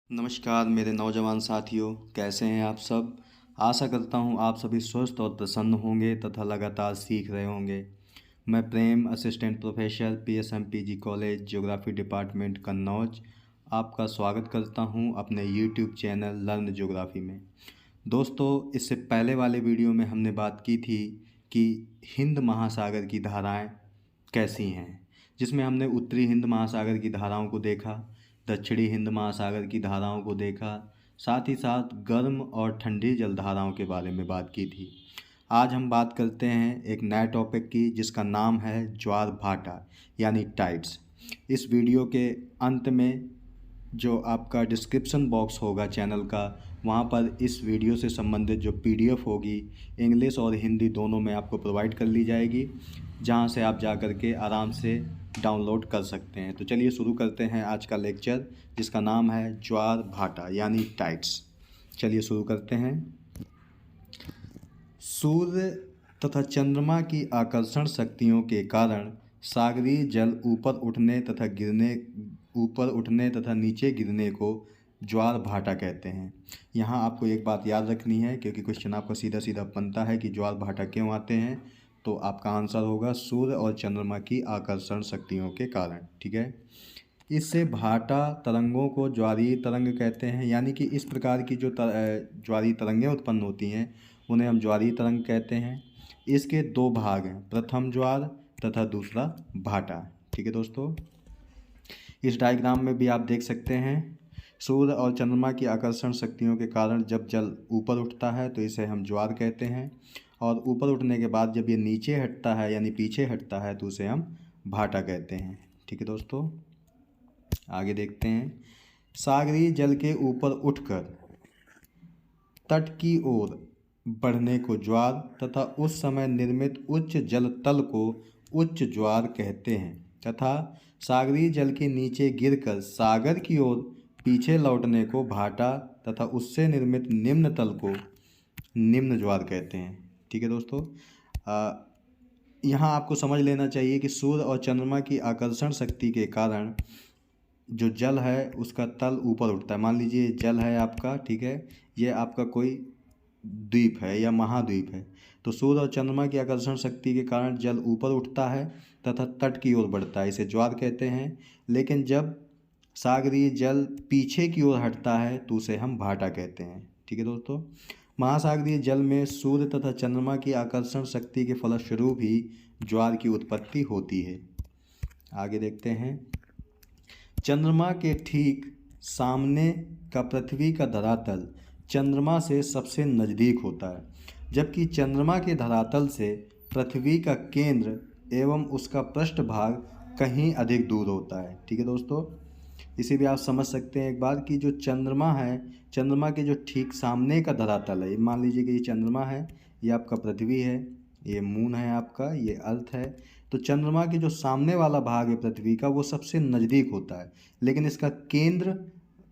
नमस्कार मेरे नौजवान साथियों, कैसे हैं आप सब। आशा करता हूं आप सभी स्वस्थ और प्रसन्न होंगे तथा लगातार सीख रहे होंगे। मैं Prem, assistant professor, PSMPG college, geography department, Kannauj, आपका स्वागत करता हूं अपने यूट्यूब चैनल लर्न ज्योग्राफी में। दोस्तों, इससे पहले वाले वीडियो में हमने बात की थी कि हिंद महासागर की धाराएं कैसी हैं, जिसमें हमने उत्तरी हिंद महासागर की धाराओं को देखा, दक्षिणी हिंद महासागर की धाराओं को देखा, साथ ही साथ गर्म और ठंडी जलधाराओं के बारे में बात की थी। आज हम बात करते हैं एक नए टॉपिक की, जिसका नाम है ज्वार भाटा यानी टाइड्स। इस वीडियो के अंत में जो आपका डिस्क्रिप्शन बॉक्स होगा चैनल का, वहाँ पर इस वीडियो से संबंधित जो पीडीएफ होगी, इंग्लिश और हिंदी दोनों में आपको प्रोवाइड कर ली जाएगी, जहाँ से आप जा कर के आराम से डाउनलोड कर सकते हैं। तो चलिए शुरू करते हैं आज का लेक्चर, जिसका नाम है ज्वार भाटा यानी टाइड्स। चलिए शुरू करते हैं। सूर्य तथा चंद्रमा की आकर्षण शक्तियों के कारण सागरीय जल ऊपर उठने तथा नीचे गिरने को ज्वार भाटा कहते हैं। यहाँ आपको एक बात याद रखनी है, क्योंकि क्वेश्चन आपका सीधा सीधा बनता है कि ज्वार भाटा क्यों आते हैं, तो आपका आंसर होगा सूर्य और चंद्रमा की आकर्षण शक्तियों के कारण। ठीक है। इससे भाटा तरंगों को ज्वारीय तरंग कहते हैं, यानी कि इस प्रकार की जो ज्वारीय तरंगें उत्पन्न होती हैं उन्हें हम ज्वारीय तरंग कहते हैं। इसके दो भाग हैं, प्रथम ज्वार तथा दूसरा भाटा। ठीक है दोस्तों, इस डायग्राम में भी आप देख सकते हैं, सूर्य और चंद्रमा की आकर्षण शक्तियों के कारण जब जल ऊपर उठता है तो इसे हम ज्वार कहते हैं, और ऊपर उठने के बाद जब ये नीचे हटता है यानी पीछे हटता है तो उसे हम भाटा कहते हैं। ठीक है दोस्तों, आगे देखते हैं। सागरीय जल के ऊपर उठकर तट की ओर बढ़ने को ज्वार तथा उस समय निर्मित उच्च जल तल को उच्च ज्वार कहते हैं, तथा सागरीय जल के नीचे गिरकर सागर की ओर पीछे लौटने को भाटा तथा उससे निर्मित निम्न तल को निम्न ज्वार कहते हैं। ठीक है दोस्तों, यहाँ आपको समझ लेना चाहिए कि सूर्य और चंद्रमा की आकर्षण शक्ति के कारण जो जल है उसका तल ऊपर उठता है। मान लीजिए जल है आपका, ठीक है, ये आपका कोई द्वीप है या महाद्वीप है, तो सूर्य और चंद्रमा की आकर्षण शक्ति के कारण जल ऊपर उठता है तथा तट की ओर बढ़ता है, इसे ज्वार कहते हैं। लेकिन जब सागरीय जल पीछे की ओर हटता है तो उसे हम भाटा कहते हैं। ठीक है दोस्तों, महासागरीय जल में सूर्य तथा चंद्रमा की आकर्षण शक्ति के फलस्वरूप ही ज्वार की उत्पत्ति होती है। आगे देखते हैं। चंद्रमा के ठीक सामने का पृथ्वी का धरातल चंद्रमा से सबसे नज़दीक होता है, जबकि चंद्रमा के धरातल से पृथ्वी का केंद्र एवं उसका पृष्ठभाग कहीं अधिक दूर होता है। ठीक है दोस्तों, इसे भी आप समझ सकते हैं एक बार कि जो चंद्रमा है, चंद्रमा के जो ठीक सामने का धरातल है, मान लीजिए कि ये चंद्रमा है, ये आपका पृथ्वी है, ये मून है आपका, ये अर्थ है, तो चंद्रमा के जो सामने वाला भाग है पृथ्वी का वो सबसे नज़दीक होता है, लेकिन इसका केंद्र,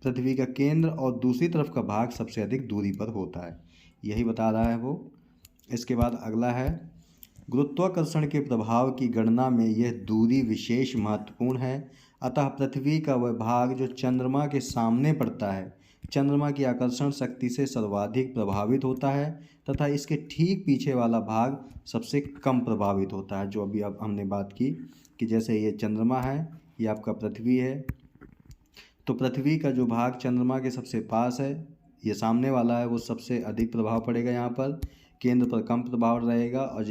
पृथ्वी का केंद्र और दूसरी तरफ का भाग सबसे अधिक दूरी पर होता है। यही बता रहा है वो। इसके बाद अगला है, गुरुत्वाकर्षण के प्रभाव की गणना में यह दूरी विशेष महत्वपूर्ण है। अतः पृथ्वी का वह भाग जो चंद्रमा के सामने पड़ता है चंद्रमा की आकर्षण शक्ति से सर्वाधिक प्रभावित होता है, तथा इसके ठीक पीछे वाला भाग सबसे कम प्रभावित होता है। जो अभी अब हमने बात की कि जैसे ये चंद्रमा है, ये आपका पृथ्वी है, तो पृथ्वी का जो भाग चंद्रमा के सबसे पास है, ये सामने वाला है, वो सबसे अधिक प्रभाव पड़ेगा यहाँ पर, केंद्र पर कम प्रभाव रहेगा, और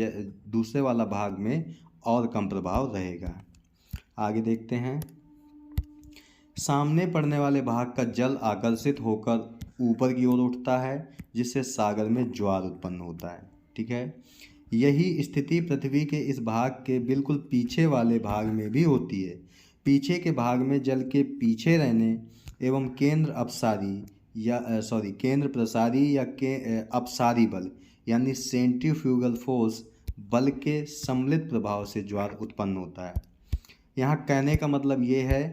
दूसरे वाला भाग में और कम प्रभाव रहेगा। आगे देखते हैं। सामने पड़ने वाले भाग का जल आकर्षित होकर ऊपर की ओर उठता है, जिससे सागर में ज्वार उत्पन्न होता है। ठीक है, यही स्थिति पृथ्वी के इस भाग के बिल्कुल पीछे वाले भाग में भी होती है। पीछे के भाग में जल के पीछे रहने एवं केंद्र प्रसारी या अपसारी बल यानी सेंट्रीफ्यूगल फोर्स बल के सम्मिलित प्रभाव से ज्वार उत्पन्न होता है। यहाँ कहने का मतलब ये है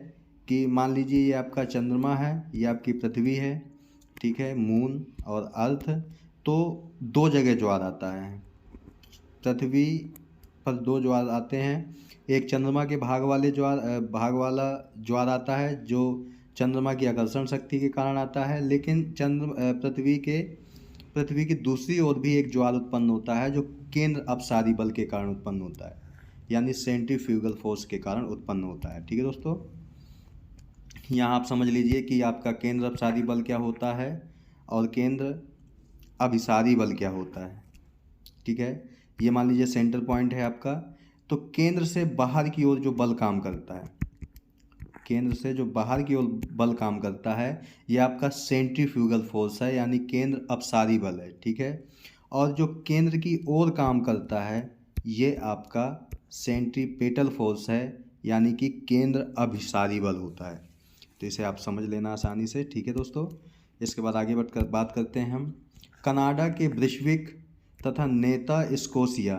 कि मान लीजिए ये आपका चंद्रमा है, ये आपकी पृथ्वी है, ठीक है, मून और अर्थ, तो दो जगह ज्वार आता है। पृथ्वी पर दो ज्वार आते हैं, एक चंद्रमा के भाग वाला ज्वार आता है जो चंद्रमा की आकर्षण शक्ति के कारण आता है, लेकिन पृथ्वी की दूसरी ओर भी एक ज्वार उत्पन्न होता है जो केंद्र अपसारी बल के कारण उत्पन्न होता है, यानी सेंट्रीफ्यूगल फोर्स के कारण उत्पन्न होता है। ठीक है दोस्तों, यहाँ आप समझ लीजिए कि आपका केंद्र अपसारी बल क्या होता है और केंद्र अभिसारी बल क्या होता है। ठीक है, ये मान लीजिए सेंटर पॉइंट है आपका। तो केंद्र से बाहर की ओर जो बल काम करता है, केंद्र से जो बाहर की ओर बल काम करता है, ये आपका सेंट्रीफ्यूगल फोर्स है, यानी केंद्र अपसारी बल है। ठीक है, और जो केंद्र की ओर काम करता है, ये आपका सेंट्रीपेटल फोर्स है, यानी कि केंद्र अभिसारी बल होता है। तो इसे आप समझ लेना आसानी से। ठीक है दोस्तों, इसके बाद आगे बढ़कर बात करते हैं हम कनाडा के ब्रिश्विक तथा नेता स्कोशिया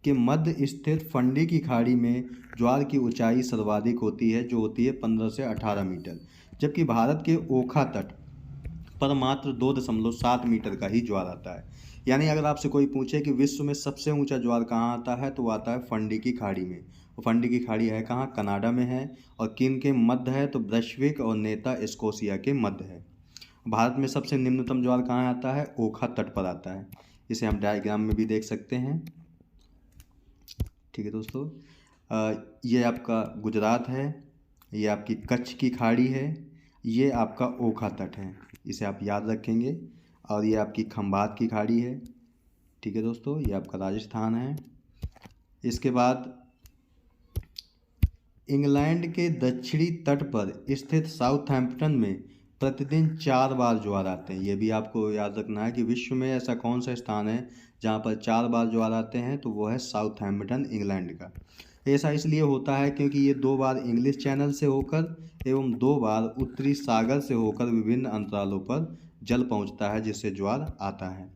के मध्य स्थित फंडी की खाड़ी में ज्वार की ऊंचाई सर्वाधिक होती है, जो होती है 15 से 18 मीटर, जबकि भारत के ओखा तट पर मात्र 2.7 मीटर का ही ज्वार आता है। यानी अगर आपसे कोई पूछे कि विश्व में सबसे ऊंचा ज्वार कहाँ आता है, तो वो आता है फंडी की खाड़ी में। और फंडी की खाड़ी है कहाँ, कनाडा में है। और किन के मध्य है, तो ब्रश्विक और नेता स्कोशिया के मध्य है। भारत में सबसे निम्नतम ज्वार कहाँ आता है, ओखा तट पर आता है। इसे हम डायग्राम में भी देख सकते हैं। ठीक है दोस्तों, ये आपका गुजरात है, ये आपकी कच्छ की खाड़ी है, ये आपका ओखा तट है, इसे आप याद रखेंगे। और ये आपकी खंबात की खाड़ी है। ठीक है दोस्तों, ये आपका राजस्थान है। इसके बाद इंग्लैंड के दक्षिणी तट पर स्थित साउथहैम्पटन में प्रतिदिन 4 बार ज्वार आते हैं। ये भी आपको याद रखना है कि विश्व में ऐसा कौन सा स्थान है जहाँ पर 4 बार ज्वार आते हैं, तो वो है साउथहैम्पटन इंग्लैंड का। ऐसा इसलिए होता है क्योंकि ये 2 बार इंग्लिश चैनल से होकर एवं 2 बार उत्तरी सागर से होकर विभिन्न अंतरालों पर जल पहुँचता है, जिससे ज्वार आता है।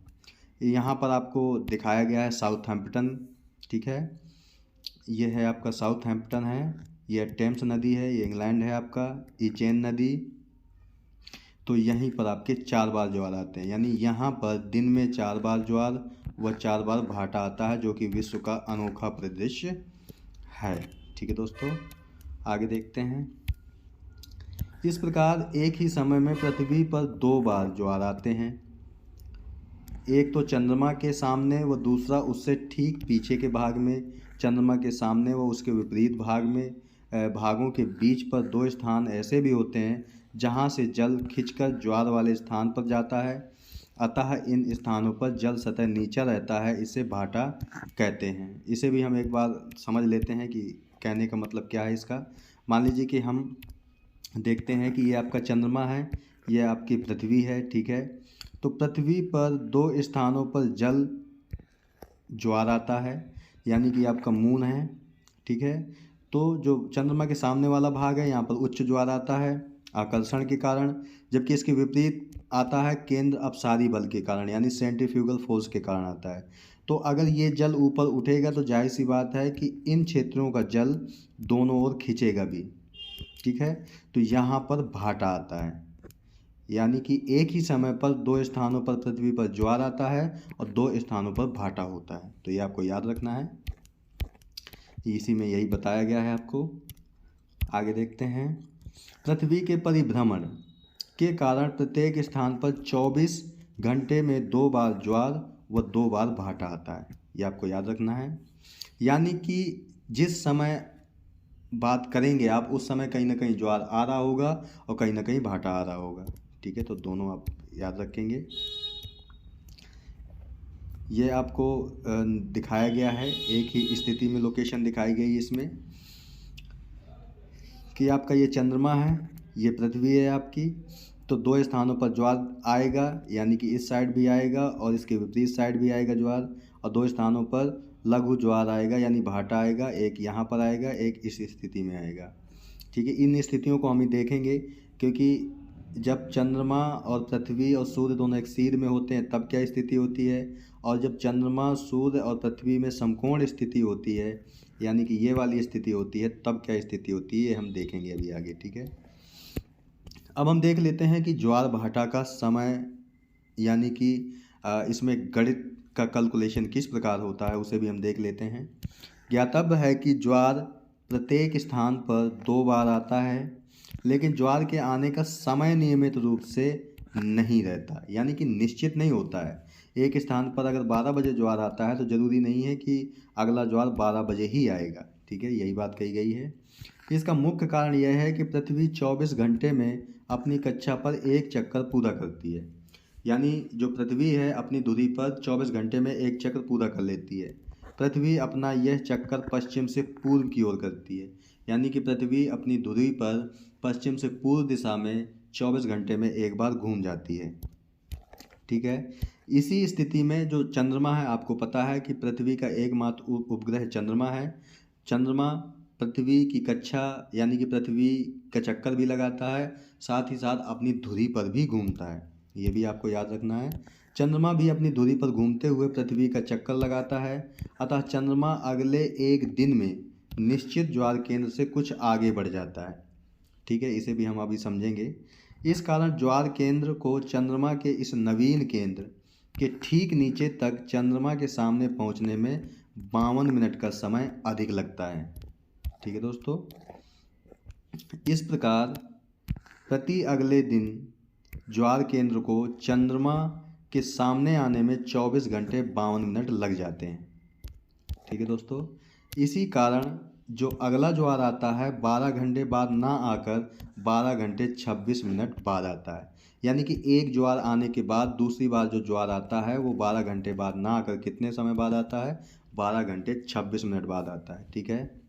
यहाँ पर आपको दिखाया गया है साउथहैम्पटन। ठीक है, ये है आपका साउथहैम्पटन है, ये टेम्स नदी है, ये इंग्लैंड है आपका, इचेन नदी। तो यहीं पर आपके 4 बार ज्वार आते हैं, यानी यहाँ पर दिन में 4 बार ज्वार व 4 बार भाटा आता है, जो कि विश्व का अनोखा परिदृश्य है। ठीक है दोस्तों, आगे देखते हैं। इस प्रकार एक ही समय में पृथ्वी पर 2 बार ज्वार आते हैं, एक तो चंद्रमा के सामने व दूसरा उससे ठीक पीछे के भाग में। चंद्रमा के सामने व उसके विपरीत भाग में भागों के बीच पर 2 स्थान ऐसे भी होते हैं जहां से जल खिंचकर ज्वार वाले स्थान पर जाता है। अतः इन स्थानों पर जल सतह नीचा रहता है, इसे भाटा कहते हैं। इसे भी हम एक बार समझ लेते हैं कि कहने का मतलब क्या है इसका। मान लीजिए कि हम देखते हैं कि ये आपका चंद्रमा है, ये आपकी पृथ्वी है। ठीक है, तो पृथ्वी पर 2 स्थानों पर जल ज्वार आता है, यानी कि आपका मून है। ठीक है, तो जो चंद्रमा के सामने वाला भाग है, यहाँ पर उच्च ज्वार आता है आकर्षण के कारण, जबकि इसके विपरीत आता है केंद्र अपसारी बल के कारण, यानी सेंट्रीफ्यूगल फोर्स के कारण आता है। तो अगर ये जल ऊपर उठेगा तो जाहिर सी बात है कि इन क्षेत्रों का जल दोनों ओर खींचेगा भी। ठीक है, तो यहाँ पर भाटा आता है, यानी कि एक ही समय पर 2 स्थानों पर पृथ्वी पर ज्वार आता है और 2 स्थानों पर भाटा होता है। तो ये आपको याद रखना है, इसी में यही बताया गया है आपको। आगे देखते हैं। पृथ्वी के परिभ्रमण के कारण प्रत्येक स्थान पर 24 घंटे में 2 बार ज्वार व 2 बार भाटा आता है, ये आपको याद रखना है। यानी कि जिस समय बात करेंगे आप, उस समय कहीं ना कहीं ज्वार आ रहा होगा और कहीं ना कहीं भाटा आ रहा होगा। ठीक है, तो दोनों आप याद रखेंगे। ये आपको दिखाया गया है, एक ही स्थिति में लोकेशन दिखाई गई इसमें, कि आपका ये चंद्रमा है, ये पृथ्वी है आपकी। तो 2 स्थानों पर ज्वार आएगा, यानी कि इस साइड भी आएगा और इसके विपरीत साइड भी आएगा ज्वार, और 2 स्थानों पर लघु ज्वार आएगा, यानी भाटा आएगा। एक यहाँ पर आएगा, एक इस स्थिति में आएगा। ठीक है, इन स्थितियों को हम ही देखेंगे, क्योंकि जब चंद्रमा और पृथ्वी और सूर्य दोनों एक सीध में होते हैं तब क्या स्थिति होती है, और जब चंद्रमा सूर्य और पृथ्वी में समकोण स्थिति होती है, यानी कि ये वाली स्थिति होती है, तब क्या स्थिति होती है, ये हम देखेंगे अभी आगे। ठीक है, अब हम देख लेते हैं कि ज्वार भाटा का समय, यानी कि इसमें गणित का कैलकुलेशन किस प्रकार होता है, उसे भी हम देख लेते हैं। ज्ञातव्य है कि ज्वार प्रत्येक स्थान पर 2 बार आता है, लेकिन ज्वार के आने का समय नियमित रूप से नहीं रहता, यानी कि निश्चित नहीं होता है। एक स्थान पर अगर 12 बजे ज्वार आता है तो ज़रूरी नहीं है कि अगला ज्वार 12 बजे ही आएगा, ठीक है, यही बात कही गई है। इसका मुख्य कारण यह है कि पृथ्वी 24 घंटे में अपनी कक्षा पर एक चक्कर पूरा करती है, यानी जो पृथ्वी है अपनी धुरी पर 24 घंटे में एक चक्र पूरा कर लेती है। पृथ्वी अपना यह चक्कर पश्चिम से पूर्व की ओर करती है, यानी कि पृथ्वी अपनी धुरी पर पश्चिम से पूर्व दिशा में 24 घंटे में एक बार घूम जाती है, ठीक है। इसी स्थिति में जो चंद्रमा है, आपको पता है कि पृथ्वी का एकमात्र उपग्रह चंद्रमा है। चंद्रमा पृथ्वी की कक्षा यानी कि पृथ्वी का चक्कर भी लगाता है, साथ ही साथ अपनी धुरी पर भी घूमता है, ये भी आपको याद रखना है। चंद्रमा भी अपनी धुरी पर घूमते हुए पृथ्वी का चक्कर लगाता है, अतः चंद्रमा अगले एक दिन में निश्चित ज्वार केंद्र से कुछ आगे बढ़ जाता है, ठीक है, इसे भी हम अभी समझेंगे। इस कारण ज्वार केंद्र को चंद्रमा के इस नवीन केंद्र के ठीक नीचे तक चंद्रमा के सामने पहुंचने में 52 मिनट का समय अधिक लगता है, ठीक है दोस्तों। इस प्रकार प्रति अगले दिन ज्वार केंद्र को चंद्रमा के सामने आने में 24 घंटे 52 मिनट लग जाते हैं, ठीक है दोस्तों। इसी कारण जो अगला ज्वार आता है 12 घंटे बाद ना आकर 12 घंटे 26 मिनट बाद आता है, यानी कि एक ज्वार आने के बाद दूसरी बार जो ज्वार आता है वो 12 घंटे बाद ना आकर कितने समय बाद आता है, 12 घंटे 26 मिनट बाद आता है, ठीक है।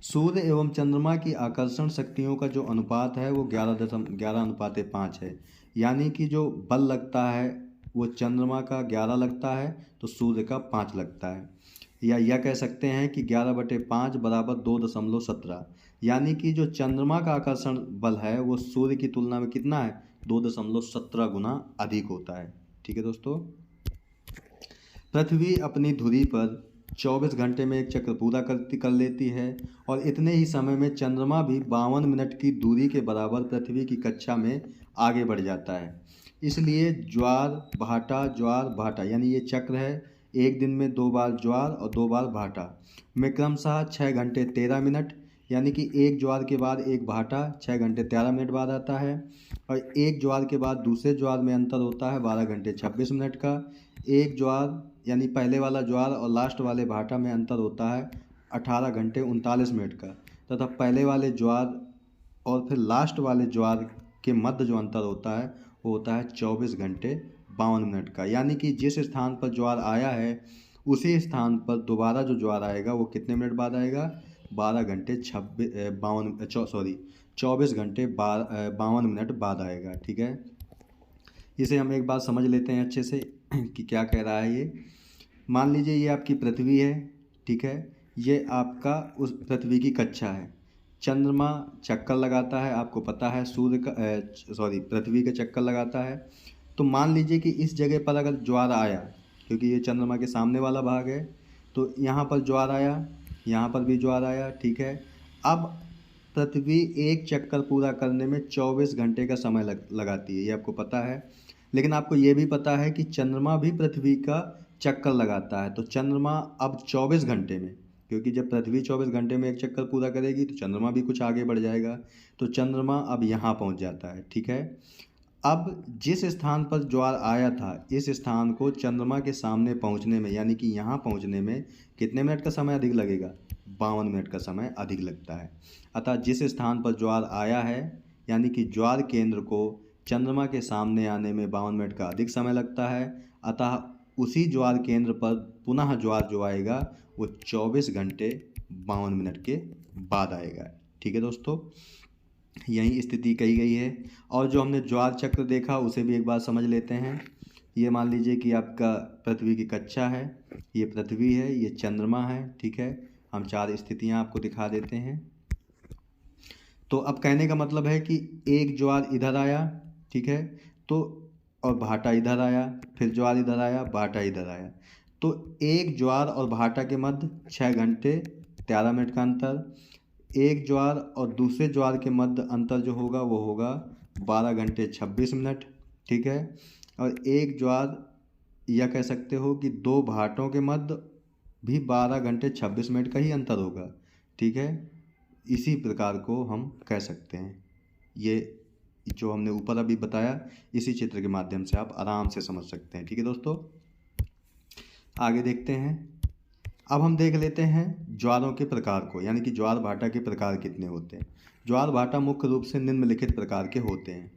सूर्य एवं चंद्रमा की आकर्षण शक्तियों का जो अनुपात है वो 11:5 है, यानी कि जो बल लगता है वो चंद्रमा का 11 लगता है तो सूर्य का 5 लगता है, या यह कह सकते हैं कि 11/5 बराबर 2.17, यानी कि जो चंद्रमा का आकर्षण बल है वो सूर्य की तुलना में कितना है, 2.17 गुना अधिक होता है, ठीक है दोस्तों। पृथ्वी अपनी धुरी पर 24 घंटे में एक चक्र पूरा कर लेती है और इतने ही समय में चंद्रमा भी 52 मिनट की दूरी के बराबर पृथ्वी की कक्षा में आगे बढ़ जाता है। इसलिए ज्वार भाटा यानी ये चक्र है, एक दिन में 2 बार ज्वार और 2 बार भाटा में क्रमशः 6 घंटे 13 मिनट, यानी कि एक ज्वार के बाद एक भाटा 6 घंटे 13 मिनट बाद आता है, और एक ज्वार के बाद दूसरे ज्वार में अंतर होता है 12 घंटे 26 मिनट का। एक ज्वार यानी पहले वाला ज्वार और लास्ट वाले भाटा में अंतर होता है 18 घंटे 39 मिनट का, तथा पहले वाले ज्वार और फिर लास्ट वाले ज्वार के मध्य जो अंतर होता है वो होता है 24 घंटे 52 मिनट का, यानी कि जिस स्थान पर ज्वार आया है उसी स्थान पर दोबारा जो ज्वार आएगा वो कितने मिनट बाद आएगा, 24 घंटे 52 मिनट बाद आएगा, ठीक है। इसे हम एक बार समझ लेते हैं अच्छे से कि क्या कह रहा है ये। मान लीजिए ये आपकी पृथ्वी है, ठीक है, ये आपका उस पृथ्वी की कक्षा है। चंद्रमा चक्कर लगाता है, आपको पता है पृथ्वी का चक्कर लगाता है। तो मान लीजिए कि इस जगह पर अगर ज्वार आया, क्योंकि ये चंद्रमा के सामने वाला भाग है, तो यहाँ पर ज्वार आया, यहाँ पर भी ज्वार आया, ठीक है। अब पृथ्वी एक चक्कर पूरा करने में 24 घंटे का समय लगाती है, ये आपको पता है। लेकिन आपको ये भी पता है कि चंद्रमा भी पृथ्वी का चक्कर लगाता है, तो चंद्रमा अब 24 घंटे में, क्योंकि जब पृथ्वी 24 घंटे में एक चक्कर पूरा करेगी तो चंद्रमा भी कुछ आगे बढ़ जाएगा, तो चंद्रमा अब यहाँ पहुँच जाता है, ठीक है। अब जिस स्थान पर ज्वार आया था इस स्थान को चंद्रमा के सामने पहुँचने में यानी कि यहाँ पहुँचने में कितने मिनट का समय अधिक लगेगा, 52 मिनट का समय अधिक लगता है। अतः जिस स्थान पर ज्वार आया है यानी कि ज्वार केंद्र को चंद्रमा के सामने आने में 52 मिनट का अधिक समय लगता है, अतः उसी ज्वार केंद्र पर पुनः ज्वार जो आएगा वो 24 घंटे 52 मिनट के बाद आएगा, ठीक है दोस्तों। यही स्थिति कही गई है। और जो हमने ज्वार चक्र देखा उसे भी एक बार समझ लेते हैं। ये मान लीजिए कि आपका पृथ्वी की कक्षा है, ये पृथ्वी है, ये चंद्रमा है, ठीक है। हम 4 स्थितियाँ आपको दिखा देते हैं। तो अब कहने का मतलब है कि एक ज्वार इधर आया, ठीक है, तो और भाटा इधर आया, फिर ज्वार इधर आया, भाटा इधर आया, तो एक ज्वार और भाटा के मध्य 6 घंटे 13 मिनट का अंतर, एक ज्वार और दूसरे ज्वार के मध्य अंतर जो होगा वो होगा 12 घंटे 26 मिनट, ठीक है। और एक ज्वार या कह सकते हो कि 2 भाटों के मध्य भी 12 घंटे 26 मिनट का ही अंतर होगा, ठीक है। इसी प्रकार को हम कह सकते हैं। ये जो हमने ऊपर अभी बताया इसी चित्र के माध्यम से आप आराम से समझ सकते हैं। ठीक है दोस्तों, आगे देखते हैं। अब हम देख लेते हैं ज्वारों के प्रकार को, यानी कि ज्वार भाटा के प्रकार कितने होते हैं। ज्वार भाटा मुख्य रूप से निम्नलिखित प्रकार के होते हैं।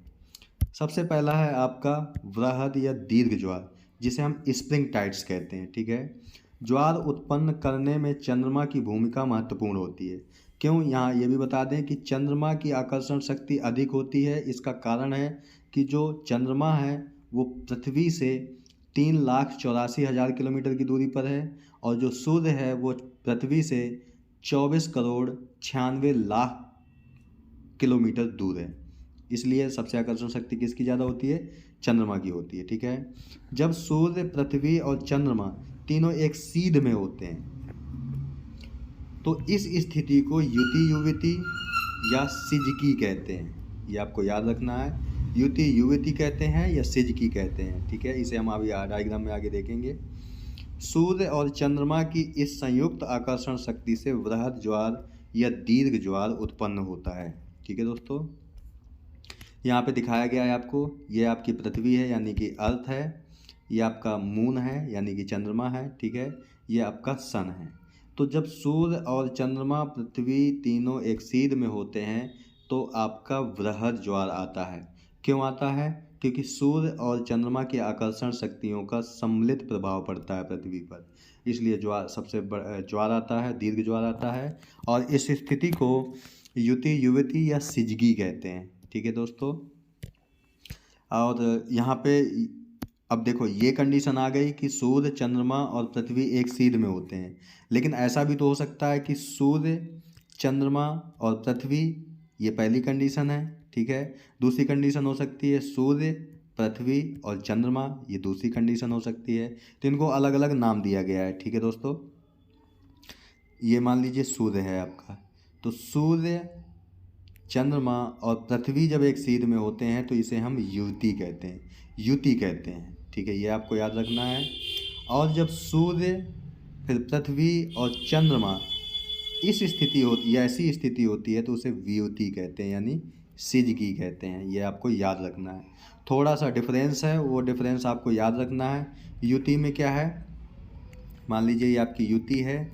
सबसे पहला है आपका वृहद या दीर्घ ज्वार, जिसे हम स्प्रिंग टाइड्स कहते हैं। ठीक है, ज्वार उत्पन्न करने में चंद्रमा की भूमिका महत्वपूर्ण होती है। क्यों, यहाँ ये भी बता दें कि चंद्रमा की आकर्षण शक्ति अधिक होती है। इसका कारण है कि जो चंद्रमा है वो पृथ्वी से 3,84,000 किलोमीटर की दूरी पर है, और जो सूर्य है वो पृथ्वी से 24,96,00,000 किलोमीटर दूर है। इसलिए सबसे आकर्षण शक्ति किसकी ज़्यादा होती है, चंद्रमा की होती है। ठीक है, जब सूर्य, पृथ्वी और चंद्रमा तीनों एक सीध में होते हैं तो इस स्थिति को युति युवती या सिजकी कहते हैं। ये आपको याद रखना है, युति युवती कहते हैं या सिजकी कहते हैं। ठीक है, इसे हम अभी डायग्राम में आगे देखेंगे। सूर्य और चंद्रमा की इस संयुक्त आकर्षण शक्ति से वृहद ज्वार या दीर्घ ज्वार उत्पन्न होता है। ठीक है दोस्तों, यहाँ पे दिखाया गया है आपको, ये आपकी पृथ्वी है यानी कि अर्थ है, ये आपका मून है यानी कि चंद्रमा है। ठीक है, ये आपका सन है। तो जब सूर्य और चंद्रमा, पृथ्वी तीनों एक सीध में होते हैं तो आपका वृहद ज्वार आता है। क्यों आता है, क्योंकि सूर्य और चंद्रमा की आकर्षण शक्तियों का सम्मिलित प्रभाव पड़ता है पृथ्वी पर, इसलिए ज्वार सबसे बड़ा ज्वार आता है, दीर्घ ज्वार आता है। और इस स्थिति को युति युवती या सिजगी कहते हैं। ठीक है दोस्तों, और यहाँ पे अब देखो ये कंडीशन आ गई कि सूर्य, चंद्रमा और पृथ्वी एक सीध में होते हैं, लेकिन ऐसा भी तो हो सकता है कि सूर्य, चंद्रमा और पृथ्वी, ये पहली कंडीशन है। ठीक है, दूसरी कंडीशन हो सकती है सूर्य, पृथ्वी और चंद्रमा, ये दूसरी कंडीशन हो सकती है। तो इनको अलग अलग नाम दिया गया है। ठीक है दोस्तों, ये मान लीजिए सूर्य है आपका, तो सूर्य, चंद्रमा और पृथ्वी जब एक सीध में होते हैं तो इसे हम युति कहते हैं, युति कहते हैं। ठीक है, ये आपको याद रखना है। और जब सूर्य, फिर पृथ्वी और चंद्रमा इस स्थिति होती है, ऐसी स्थिति होती है तो उसे वियुति कहते हैं, यानी सिजकी कहते हैं। ये आपको याद रखना है। थोड़ा सा डिफरेंस है, वो डिफरेंस आपको याद रखना है। युति में क्या है, मान लीजिए ये आपकी युति है।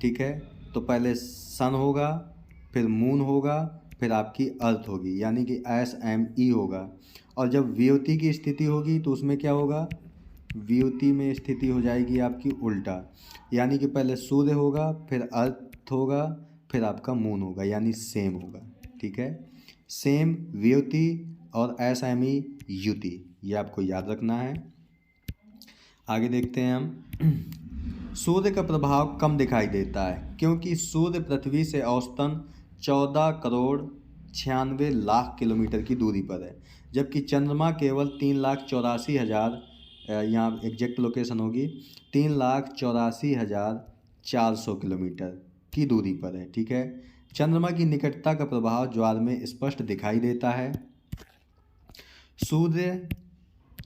ठीक है, तो पहले सन होगा, फिर मून होगा, फिर आपकी अर्थ होगी, यानी कि SME होगा। और जब वियुति की स्थिति होगी तो उसमें क्या होगा, वियुति में स्थिति हो जाएगी आपकी उल्टा, यानी कि पहले सूर्य होगा, फिर अर्थ होगा, फिर आपका मून होगा, यानी सेम होगा। ठीक है, सेम, वियुति और SME युति, ये आपको याद रखना है। आगे देखते हैं हम। सूर्य का प्रभाव कम दिखाई देता है क्योंकि सूर्य पृथ्वी से औसतन 14,96,00,000 किलोमीटर की दूरी पर है, जबकि चंद्रमा केवल 3,84,000, यहाँ एग्जैक्ट लोकेशन होगी 3,84,400 किलोमीटर की दूरी पर है। ठीक है, चंद्रमा की निकटता का प्रभाव ज्वार में स्पष्ट दिखाई देता है। सूर्य,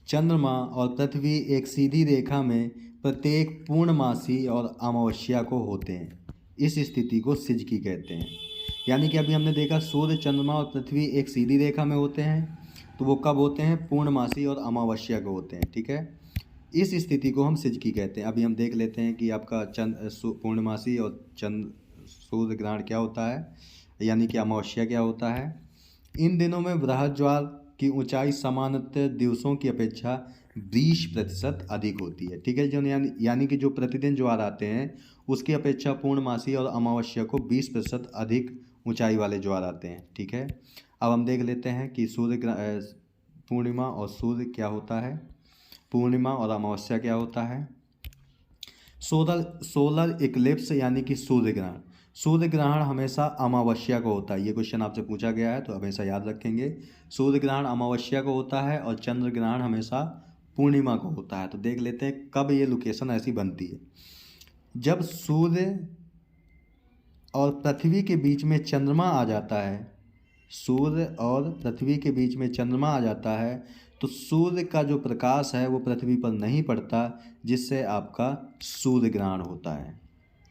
चंद्रमा और पृथ्वी एक सीधी रेखा में प्रत्येक पूर्णमासी और अमावस्या को होते हैं। इस स्थिति को सिजकी कहते हैं। यानी कि अभी हमने देखा सूर्य, चंद्रमा और पृथ्वी एक सीधी रेखा में होते हैं, तो वो कब होते हैं, पूर्णमासी और अमावस्या को होते हैं। ठीक है, इस स्थिति को हम सिजकी कहते हैं। अभी हम देख लेते हैं कि आपका पूर्णमासी और सूर्य ग्रहण क्या होता है, यानी कि अमावस्या क्या होता है। इन दिनों में वृहद ज्वार की ऊंचाई सामान्यतः दिवसों की अपेक्षा 20% अधिक होती है। ठीक है, जो यानी कि जो प्रतिदिन ज्वार आते हैं उसकी अपेक्षा पूर्णमासी और अमावस्या को 20% अधिक ऊंचाई वाले ज्वार आते हैं। ठीक है, अब हम देख लेते हैं कि पूर्णिमा और सूर्य क्या होता है, पूर्णिमा और अमावस्या क्या होता है। सोलर इक्लिप्स यानी कि सूर्य ग्रहण। सूर्य ग्रहण हमेशा अमावस्या को होता है, ये क्वेश्चन आपसे पूछा गया है तो हमेशा याद रखेंगे। सूर्य ग्रहण अमावस्या को होता है और चंद्र ग्रहण हमेशा पूर्णिमा को होता है। तो देख लेते हैं कब ये लोकेशन ऐसी बनती है। जब सूर्य और पृथ्वी के बीच में चंद्रमा आ जाता है, सूर्य और पृथ्वी के बीच में चंद्रमा आ जाता है तो सूर्य का जो प्रकाश है वो पृथ्वी पर नहीं पड़ता, जिससे आपका सूर्य ग्रहण होता है।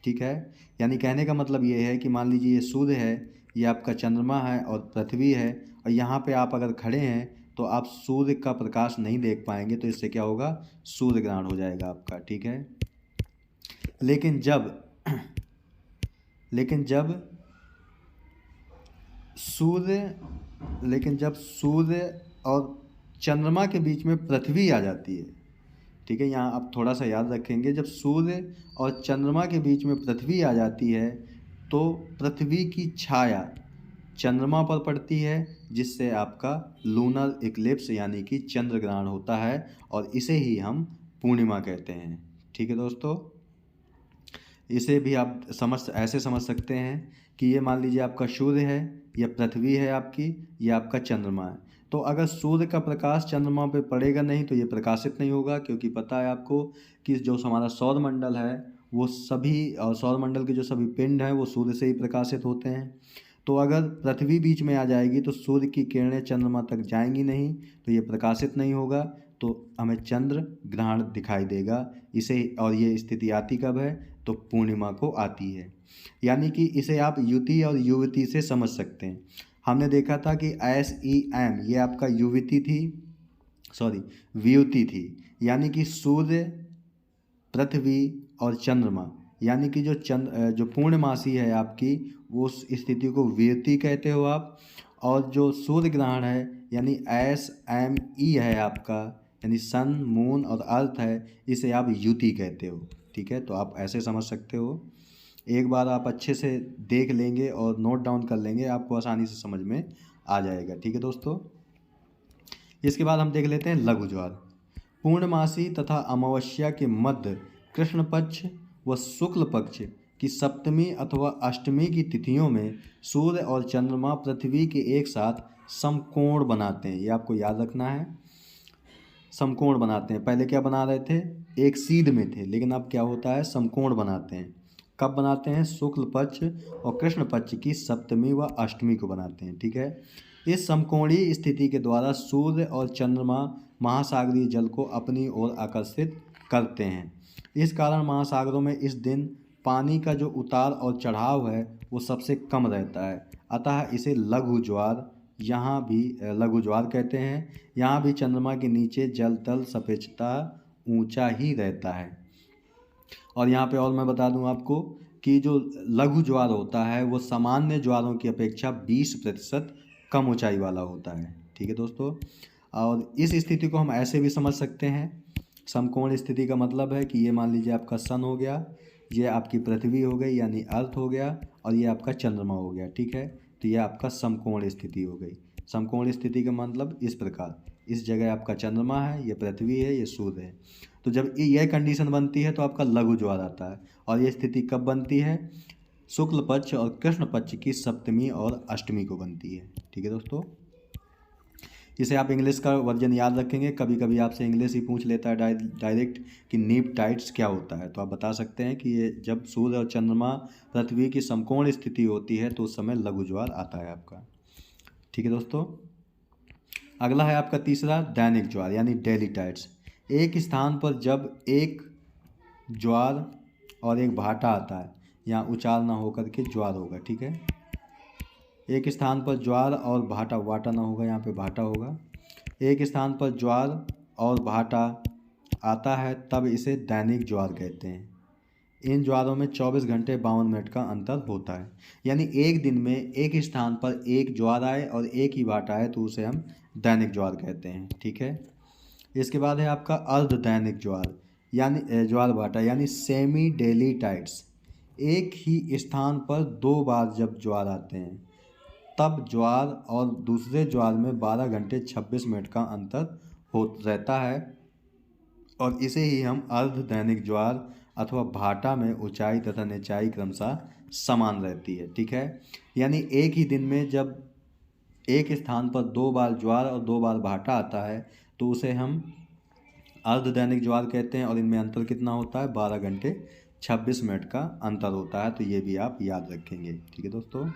ठीक ठीक है। यानी कहने का मतलब ये है कि मान लीजिए ये सूर्य है, ये आपका चंद्रमा है और पृथ्वी है, और यहाँ पे आप अगर खड़े हैं तो आप सूर्य का प्रकाश नहीं देख पाएंगे, तो इससे क्या होगा, सूर्य ग्रहण हो जाएगा आपका, ठीक है। लेकिन जब लेकिन जब सूर्य और चंद्रमा के बीच में पृथ्वी आ जाती है, ठीक है, यहाँ आप थोड़ा सा याद रखेंगे, जब सूर्य और चंद्रमा के बीच में पृथ्वी आ जाती है तो पृथ्वी की छाया चंद्रमा पर पड़ती है, जिससे आपका लूनर इक्लिप्स यानी कि चंद्र ग्रहण होता है, और इसे ही हम पूर्णिमा कहते हैं, ठीक है दोस्तों। इसे भी आप ऐसे समझ सकते हैं कि ये मान लीजिए आपका सूर्य है, यह पृथ्वी है आपकी, यह आपका चंद्रमा है। तो अगर सूर्य का प्रकाश चंद्रमा पे पड़ेगा नहीं तो ये प्रकाशित नहीं होगा, क्योंकि पता है आपको कि जो हमारा सौर मंडल है वो सभी, और सौर मंडल के जो सभी पिंड हैं वो सूर्य से ही प्रकाशित होते हैं। तो अगर पृथ्वी बीच में आ जाएगी तो सूर्य की किरणें चंद्रमा तक जाएंगी नहीं, तो ये प्रकाशित नहीं होगा, तो हमें चंद्र ग्रहण दिखाई देगा इसे। और ये स्थिति आती कब है, तो पूर्णिमा को आती है। यानी कि इसे आप युति और युवती से समझ सकते हैं। हमने देखा था कि SEM ये आपका युवती थी, सॉरी व्युति थी, यानी कि सूर्य, पृथ्वी और चंद्रमा, यानी कि जो पूर्णमासी है आपकी, वो उस स्थिति को व्युति कहते हो आप। और जो सूर्य ग्रहण है यानी SME है आपका, यानी सन, मून और अर्थ है, इसे आप युति कहते हो, ठीक है। तो आप ऐसे समझ सकते हो, एक बार आप अच्छे से देख लेंगे और नोट डाउन कर लेंगे, आपको आसानी से समझ में आ जाएगा, ठीक है दोस्तों। इसके बाद हम देख लेते हैं लघु ज्वार। पूर्णमासी तथा अमावस्या के मध्य कृष्ण पक्ष व शुक्ल पक्ष की सप्तमी अथवा अष्टमी की तिथियों में सूर्य और चंद्रमा पृथ्वी के एक साथ समकोण बनाते हैं। ये आपको याद रखना है, समकोण बनाते हैं। पहले क्या बना रहे थे, एक सीध में थे, लेकिन अब क्या होता है, समकोण बनाते हैं। कब बनाते हैं, शुक्ल पक्ष और कृष्ण पक्ष की सप्तमी व अष्टमी को बनाते हैं, ठीक है। इस समकोणीय स्थिति के द्वारा सूर्य और चंद्रमा महासागरीय जल को अपनी ओर आकर्षित करते हैं। इस कारण महासागरों में इस दिन पानी का जो उतार और चढ़ाव है वो सबसे कम रहता है, अतः इसे लघु ज्वार, यहाँ भी लघु ज्वार कहते हैं। यहाँ भी चंद्रमा के नीचे जल तल सापेक्षतः ऊंचा ही रहता है। और यहाँ पे और मैं बता दूं आपको कि जो लघु ज्वार होता है वो सामान्य ज्वारों की अपेक्षा 20% कम ऊंचाई वाला होता है, ठीक है दोस्तों। और इस स्थिति को हम ऐसे भी समझ सकते हैं, समकोण स्थिति का मतलब है कि ये मान लीजिए आपका सन हो गया, ये आपकी पृथ्वी हो गई यानी अर्थ हो गया, और ये आपका चंद्रमा हो गया, ठीक है। तो ये आपका समकोण स्थिति हो गई। समकोण स्थिति का मतलब इस प्रकार, इस जगह आपका चंद्रमा है, ये पृथ्वी है, ये सूर्य है। तो जब यह कंडीशन बनती है तो आपका लघु ज्वार आता है। और ये स्थिति कब बनती है, शुक्ल पक्ष और कृष्ण पक्ष की सप्तमी और अष्टमी को बनती है, ठीक है दोस्तों। इसे आप इंग्लिश का वर्जन याद रखेंगे, कभी कभी आपसे इंग्लिश ही पूछ लेता है डायरेक्ट कि नीप टाइड्स क्या होता है, तो आप बता सकते हैं कि ये जब सूर्य और चंद्रमा पृथ्वी की समकोण स्थिति होती है तो उस समय लघु ज्वार आता है आपका, ठीक है दोस्तों। अगला है आपका तीसरा दैनिक ज्वार यानी डेली टाइड्स। एक स्थान पर जब एक ज्वार और एक भाटा आता है, यहाँ उचार ना होकर के ज्वार होगा, ठीक है। एक स्थान पर ज्वार और भाटा, वाटा ना होगा, यहाँ पे भाटा होगा। एक स्थान पर ज्वार और भाटा आता है तब इसे दैनिक ज्वार कहते हैं। इन ज्वारों में 24 घंटे 52 मिनट का अंतर होता है। यानी एक दिन में एक स्थान पर एक ज्वार आए और एक ही भाटा आए तो उसे हम दैनिक ज्वार कहते हैं, ठीक है। इसके बाद है आपका अर्ध दैनिक ज्वार यानी ज्वार भाटा यानी सेमी डेली टाइड्स। एक ही स्थान पर 2 बार जब ज्वार आते हैं तब ज्वार और दूसरे ज्वार में 12 घंटे 26 मिनट का अंतर रहता है, और इसे ही हम अर्ध दैनिक ज्वार अथवा भाटा में ऊंचाई तथा निचाई क्रमशः समान रहती है, ठीक है। यानी एक ही दिन में जब एक स्थान पर 2 बार ज्वार और 2 बार भाटा आता है तो उसे हम अर्ध दैनिक ज्वार कहते हैं, और इनमें अंतर कितना होता है, 12 घंटे 26 मिनट का अंतर होता है। तो ये भी आप याद रखेंगे, ठीक है दोस्तों।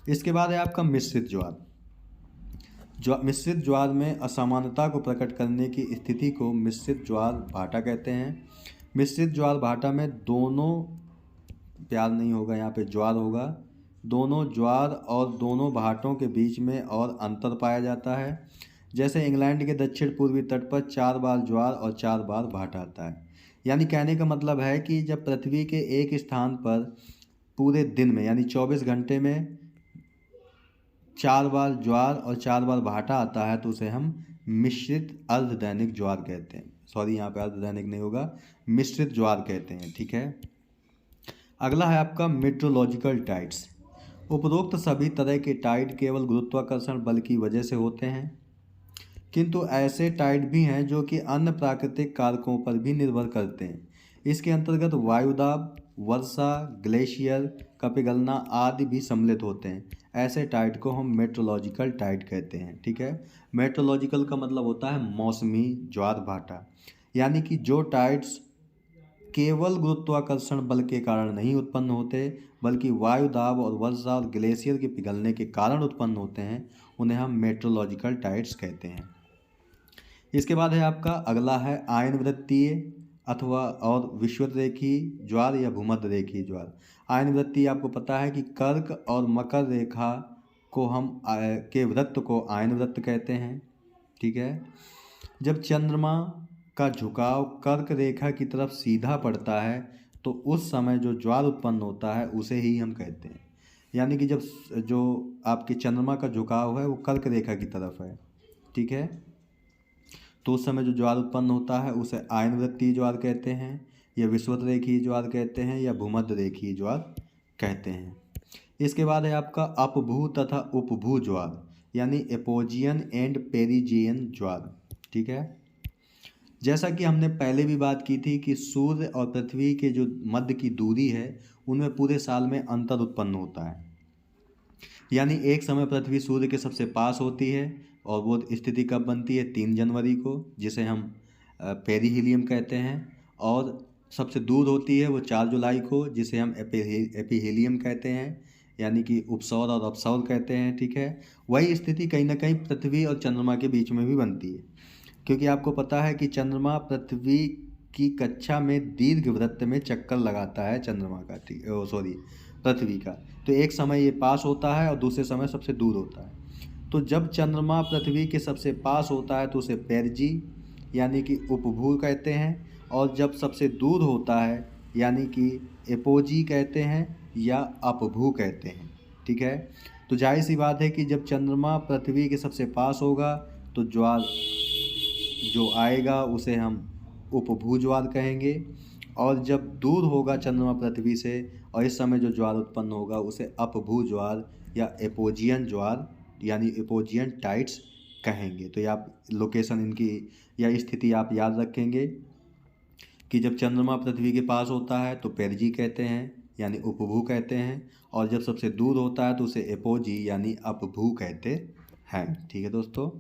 इसके बाद है आपका मिश्रित ज्वार। मिश्रित ज्वार में असमानता को प्रकट करने की स्थिति को मिश्रित ज्वार भाटा कहते हैं। मिश्रित ज्वार भाटा में दोनों प्यार नहीं होगा, यहाँ पे ज्वार होगा। दोनों ज्वार और दोनों भाटों के बीच में और अंतर पाया जाता है। जैसे इंग्लैंड के दक्षिण पूर्वी तट पर 4 बार ज्वार और 4 बार भाटा आता है। यानी कहने का मतलब है कि जब पृथ्वी के एक स्थान पर पूरे दिन में यानी 24 घंटे में 4 बार ज्वार और 4 बार भाटा आता है तो उसे हम मिश्रित अर्धदैनिक ज्वार कहते हैं। सॉरी, यहाँ पे अर्धदैनिक नहीं होगा, मिश्रित ज्वार कहते हैं। ठीक है। अगला है आपका मेट्रोलॉजिकल टाइड्स। उपरोक्त सभी तरह के टाइड केवल गुरुत्वाकर्षण बल की वजह से होते हैं, किंतु ऐसे टाइड भी हैं जो कि अन्य प्राकृतिक कारकों पर भी निर्भर करते हैं। इसके अंतर्गत वायुदाब, वर्षा, ग्लेशियर का पिघलना आदि भी सम्मिलित होते हैं। ऐसे टाइड को हम मेट्रोलॉजिकल टाइड कहते हैं। ठीक है। मेट्रोलॉजिकल का मतलब होता है मौसमी ज्वार भाटा, यानी कि जो टाइड्स केवल गुरुत्वाकर्षण बल के कारण नहीं उत्पन्न होते बल्कि वायुदाब और वर्षा और ग्लेशियर के पिघलने के कारण उत्पन्न होते हैं, उन्हें हम मेट्रोलॉजिकल टाइड्स कहते हैं। इसके बाद है आपका अगला है आयनवृत्तीय अथवा और विषुवतरेखीय ज्वार या भूमध्यरेखीय ज्वार। आयनवृत्तीय आपको पता है कि कर्क और मकर रेखा को हम के वृत्त को आयनवृत्त कहते हैं। ठीक है। जब चंद्रमा का झुकाव कर्क रेखा की तरफ सीधा पड़ता है तो उस समय जो ज्वार उत्पन्न होता है उसे ही हम कहते हैं। यानी कि जब जो आपके चंद्रमा का झुकाव है वो कर्क रेखा की तरफ है, ठीक है, तो उस समय जो ज्वार उत्पन्न होता है उसे आयनवृत्तीय ज्वार कहते हैं, या विषुवतरेखीय ज्वार कहते हैं, या भूमध्यरेखीय ज्वार कहते हैं। इसके बाद है आपका अपभू तथा उपभू ज्वार, यानी एपोजियन एंड पेरिजियन ज्वार। ठीक है। जैसा कि हमने पहले भी बात की थी कि सूर्य और पृथ्वी के जो मध्य की दूरी है उनमें पूरे साल में अंतर उत्पन्न होता है। यानी एक समय पृथ्वी सूर्य के सबसे पास होती है और वो स्थिति कब बनती है? 3 जनवरी को, जिसे हम पेरिहीलियम कहते हैं, और सबसे दूर होती है वो 4 जुलाई को, जिसे हम एपीहीलियम कहते हैं, यानी कि उपसौर और अपसौर कहते हैं। ठीक है। वही स्थिति कहीं ना कहीं पृथ्वी और चंद्रमा के बीच में भी बनती है, क्योंकि आपको पता है कि चंद्रमा पृथ्वी की कक्षा में दीर्घ वृत्त में चक्कर लगाता है चंद्रमा का, पृथ्वी का। तो एक समय ये पास होता है और दूसरे समय सबसे दूर होता है। तो जब चंद्रमा पृथ्वी के सबसे पास होता है तो उसे पेरजी यानी कि उपभू कहते हैं, और जब सबसे दूर होता है यानी कि एपोजी कहते हैं या अपभू कहते हैं। ठीक है। तो जाहिर सी बात है कि जब चंद्रमा पृथ्वी के सबसे पास होगा तो ज्वार जो आएगा उसे हम उपभू ज्वार कहेंगे, और जब दूर होगा चंद्रमा पृथ्वी से और इस समय जो ज्वार उत्पन्न होगा उसे अपभू ज्वार या एपोजियन ज्वार यानी एपोजियन टाइड्स कहेंगे। तो ये आप लोकेशन इनकी या स्थिति आप याद रखेंगे कि जब चंद्रमा पृथ्वी के पास होता है तो पेरजी कहते हैं यानी उपभू कहते हैं, और जब सबसे दूर होता है तो उसे एपोजी यानी अपभू कहते हैं। ठीक है दोस्तों,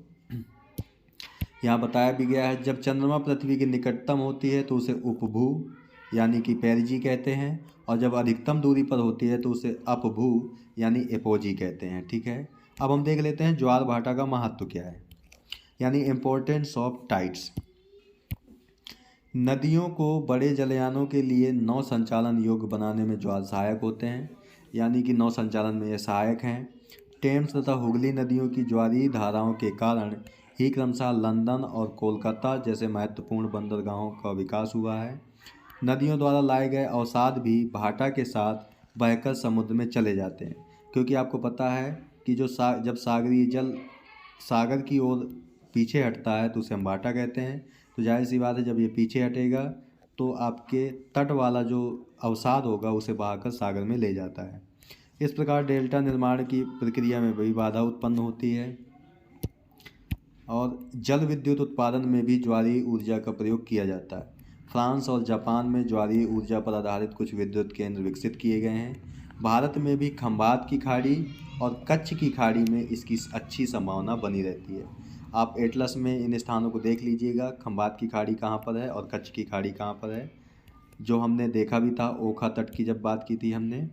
यहाँ बताया भी गया है जब चंद्रमा पृथ्वी के निकटतम होती है तो उसे उपभू यानी कि पेरजी कहते हैं, और जब अधिकतम दूरी पर होती है तो उसे अपभू यानी एपोजी कहते हैं। ठीक है। अब हम देख लेते हैं ज्वार भाटा का महत्व क्या है, यानी इम्पोर्टेंस ऑफ टाइड्स। नदियों को बड़े जलयानों के लिए नौ संचालन योग्य बनाने में ज्वार सहायक होते हैं, यानी कि नौ संचालन में ये सहायक हैं। टेम्स तथा हुगली नदियों की ज्वारीय धाराओं के कारण ही क्रमशः लंदन और कोलकाता जैसे महत्वपूर्ण बंदरगाहों का विकास हुआ है। नदियों द्वारा लाए गए अवसाद भी भाटा के साथ बहकर समुद्र में चले जाते हैं, क्योंकि आपको पता है कि जब सागरीय जल सागर की ओर पीछे हटता है तो उसे हम भाटा कहते हैं। तो जाहिर सी बात है जब ये पीछे हटेगा तो आपके तट वाला जो अवसाद होगा उसे बहाकर सागर में ले जाता है। इस प्रकार डेल्टा निर्माण की प्रक्रिया में भी बाधा उत्पन्न होती है, और जल विद्युत उत्पादन में भी ज्वारीय ऊर्जा का प्रयोग किया जाता है। फ्रांस और जापान में ज्वारीय ऊर्जा पर आधारित कुछ विद्युत केंद्र विकसित किए गए हैं। भारत में भी खंभात की खाड़ी और कच्छ की खाड़ी में इसकी अच्छी संभावना बनी रहती है। आप एटलस में इन स्थानों को देख लीजिएगा, खंभात की खाड़ी कहाँ पर है और कच्छ की खाड़ी कहाँ पर है, जो हमने देखा भी था ओखा तट की जब बात की थी हमने।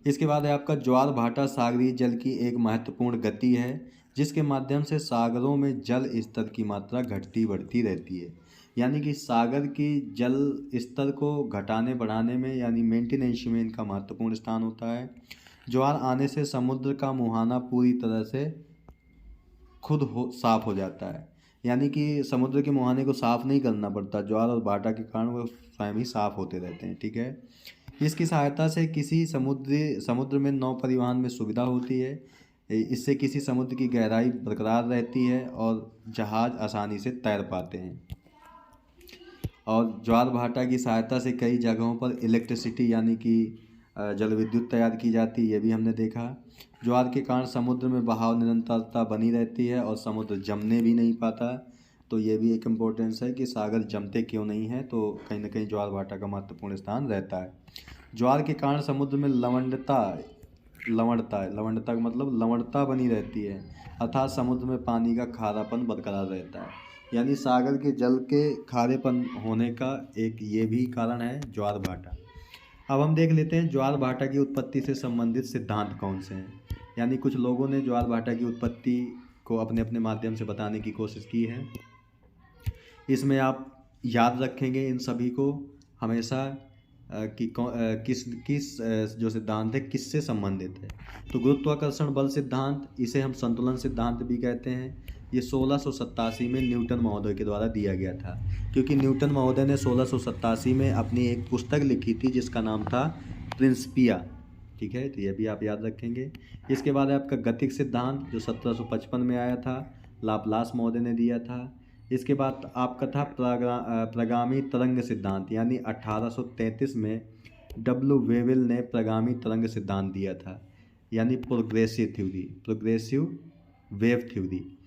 इसके बाद है आपका ज्वार भाटा सागरीय जल की एक महत्वपूर्ण गति है, जिसके माध्यम से सागरों में जल स्तर की मात्रा घटती बढ़ती रहती है। यानी कि सागर की जल स्तर को घटाने बढ़ाने में यानी मेंटेनेंस में इनका महत्वपूर्ण स्थान होता है। ज्वार आने से समुद्र का मुहाना पूरी तरह से साफ हो जाता है, यानी कि समुद्र के मुहाने को साफ नहीं करना पड़ता, ज्वार और भाटा के कारण वो स्वयं ही साफ होते रहते हैं। ठीक है, इसकी सहायता से किसी समुद्र में नौ परिवहन में सुविधा होती है। इससे किसी समुद्र की गहराई बरकरार रहती है और जहाज आसानी से तैर पाते हैं। और ज्वार भाटा की सहायता से कई जगहों पर इलेक्ट्रिसिटी यानी कि जल विद्युत तैयार की जाती है, ये भी हमने देखा। ज्वार के कारण समुद्र में बहाव निरंतरता बनी रहती है और समुद्र जमने भी नहीं पाता। तो ये भी एक इम्पोर्टेंस है कि सागर जमते क्यों नहीं है, तो कहीं ना कहीं ज्वार भाटा का महत्वपूर्ण स्थान रहता है। ज्वार के कारण समुद्र में लवणता का मतलब लवणता बनी रहती है, अर्थात समुद्र में पानी का खारापन बरकरार रहता है। यानी सागर के जल के खारेपन होने का एक ये भी कारण है ज्वार भाटा। अब हम देख लेते हैं ज्वार भाटा की उत्पत्ति से संबंधित सिद्धांत कौन से हैं। यानी कुछ लोगों ने ज्वार भाटा की उत्पत्ति को अपने अपने माध्यम से बताने की कोशिश की है। इसमें आप याद रखेंगे इन सभी को हमेशा कि किस जो सिद्धांत है किससे संबंधित है। तो गुरुत्वाकर्षण बल सिद्धांत, इसे हम संतुलन सिद्धांत भी कहते हैं। ये 1687 में न्यूटन महोदय के द्वारा दिया गया था, क्योंकि न्यूटन महोदय ने 1687 में अपनी एक पुस्तक लिखी थी जिसका नाम था प्रिंसिपिया। ठीक है, तो ये भी आप याद रखेंगे। इसके बाद है आपका गतिक सिद्धांत जो 1755 में आया था, लाप्लास महोदय ने दिया था। इसके बाद आपका था प्रगामी तरंग सिद्धांत, यानी 1833 में वेवेल ने प्रगामी तरंग सिद्धांत दिया था, यानी प्रोग्रेसिव वेव थ्योरी।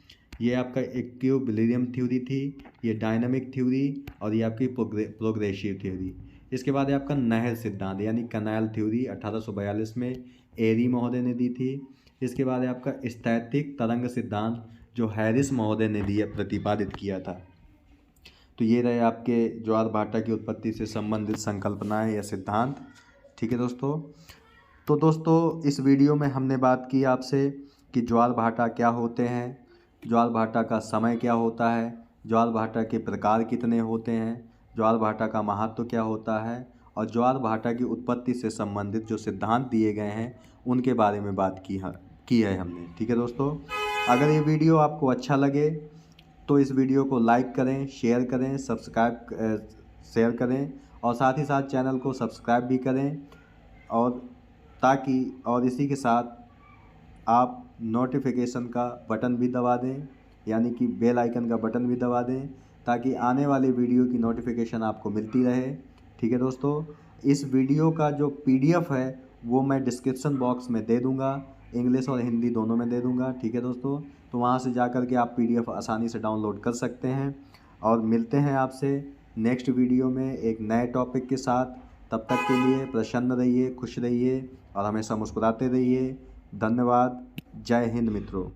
ये आपका इक्विलिब्रियम थ्योरी थी, ये डायनामिक थ्योरी और ये आपकी प्रोग्रेसिव थ्योरी। इसके बाद है आपका नहर सिद्धांत यानी कैनाल थ्योरी, 1842 में एरी महोदय ने दी थी। इसके बाद है आपका स्थैतिक तरंग सिद्धांत जो हैरिस महोदय ने दिया प्रतिपादित किया था। तो ये रहे आपके ज्वार भाटा की उत्पत्ति से संबंधित संकल्पनाएं या सिद्धांत। ठीक है दोस्तों, तो दोस्तों इस वीडियो में हमने बात की आपसे कि ज्वार भाटा क्या होते हैं, ज्वार भाटा का समय क्या होता है, ज्वार भाटा के प्रकार कितने होते हैं, ज्वार भाटा का महत्व क्या होता है और ज्वार भाटा की उत्पत्ति से संबंधित जो सिद्धांत दिए गए हैं उनके बारे में बात की है हमने। ठीक है दोस्तों, अगर ये वीडियो आपको अच्छा लगे तो इस वीडियो को लाइक करें, शेयर करें, शेयर करें और साथ ही साथ चैनल को सब्सक्राइब भी करें और इसी के साथ आप नोटिफिकेशन का बटन भी दबा दें, यानी कि बेल आइकन का बटन भी दबा दें ताकि आने वाले वीडियो की नोटिफिकेशन आपको मिलती रहे। ठीक है दोस्तों, इस वीडियो का जो PDF है वो मैं डिस्क्रिप्शन बॉक्स में दे दूंगा, इंग्लिश और हिंदी दोनों में दे दूंगा। ठीक है दोस्तों, तो वहाँ से जा कर के आप PDF आसानी से डाउनलोड कर सकते हैं और मिलते हैं आपसे नेक्स्ट वीडियो में एक नए टॉपिक के साथ। तब तक के लिए प्रसन्न रहिए, खुश रहिए और हमेशा मुस्कुराते रहिए। धन्यवाद। जय हिंद मित्रों।